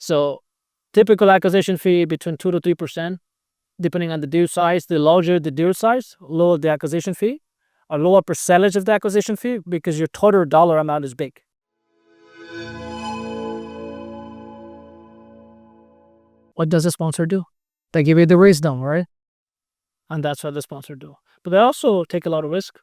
So typical acquisition fee between 2 to 3%, depending on the deal size. The larger the deal size, lower the acquisition fee, a lower percentage of the acquisition fee because your total dollar amount is big. What does the sponsor do? They give you the wisdom, right? And that's what the sponsor do. But they also take a lot of risk.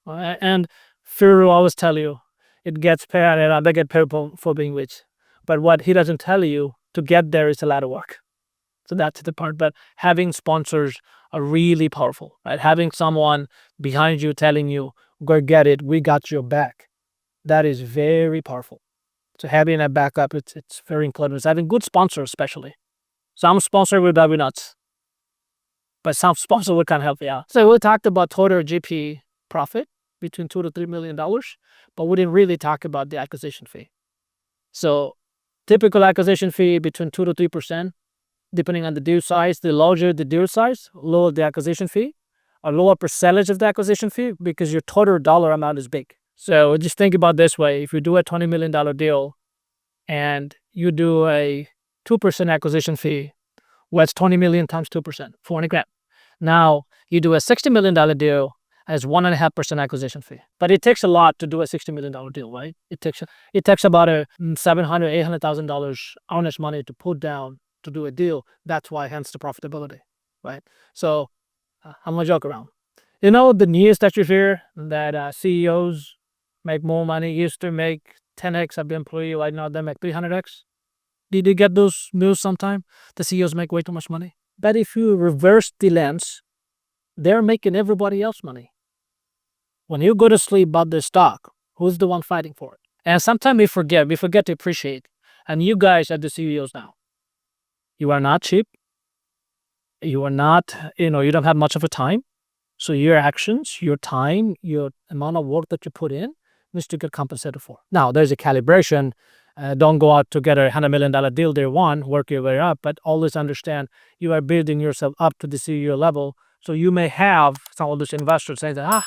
And Fear will always tell you, it gets paid, and they get paid for being rich. But what he doesn't tell you, to get there is a lot of work. So that's the part. But having sponsors are really powerful, right? Having someone behind you telling you, go get it, we got your back. That is very powerful. So having a backup, it's very important. It's having good sponsors, especially. Some sponsor will drive you nuts, but some sponsor will kind of help you out. So we talked about total GP profit between $2 to $3 million, but we didn't really talk about the acquisition fee. So typical acquisition fee between 2 to 3%, depending on the deal size. The larger the deal size, lower the acquisition fee, a lower percentage of the acquisition fee because your total dollar amount is big. So just think about this way. If you do a $20 million deal and you do a 2% acquisition fee, what's 20 million times 2%? 400 grand. Now you do a $60 million deal as 1.5% acquisition fee. But it takes a lot to do a $60 million deal, right? It takes about a $700,000, $800,000 honest money to put down to do a deal. That's why hence the profitability, right? So I'm gonna joke around. You know the news that you hear that CEOs make more money, used to make 10x of the employee, right now they make 300x. Did you get those news sometime? The CEOs make way too much money. But if you reverse the lens, they're making everybody else money. When you go to sleep about the stock, who's the one fighting for it? And sometimes we forget to appreciate. And you guys are the CEOs now. You are not cheap. You are not, you don't have much of a time. So your actions, your time, your amount of work that you put in needs to get compensated for. Now, there's a calibration. Don't go out to get a $100 million deal day one, work your way up, but always understand you are building yourself up to the CEO level. So you may have some of those investors saying that,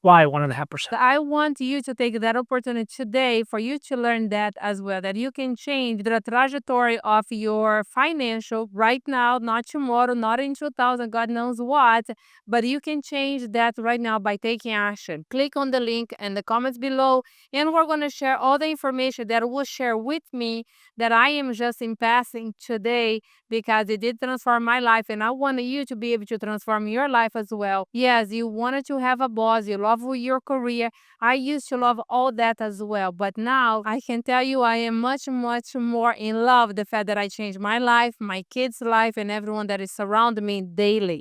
why 1.5%? I want you to take that opportunity today for you to learn that as well, that you can change the trajectory of your financial right now, not tomorrow, not in 2000, God knows what, but you can change that right now by taking action. Click on the link in the comments below, and we're going to share all the information that will share with me that I am just in passing today because it did transform my life, and I want you to be able to transform your life as well. Yes, you wanted to have a boss, you love your career. I used to love all that as well, but now I can tell you I am much, much more in love with the fact that I changed my life, my kids' life, and everyone that is surrounding me daily.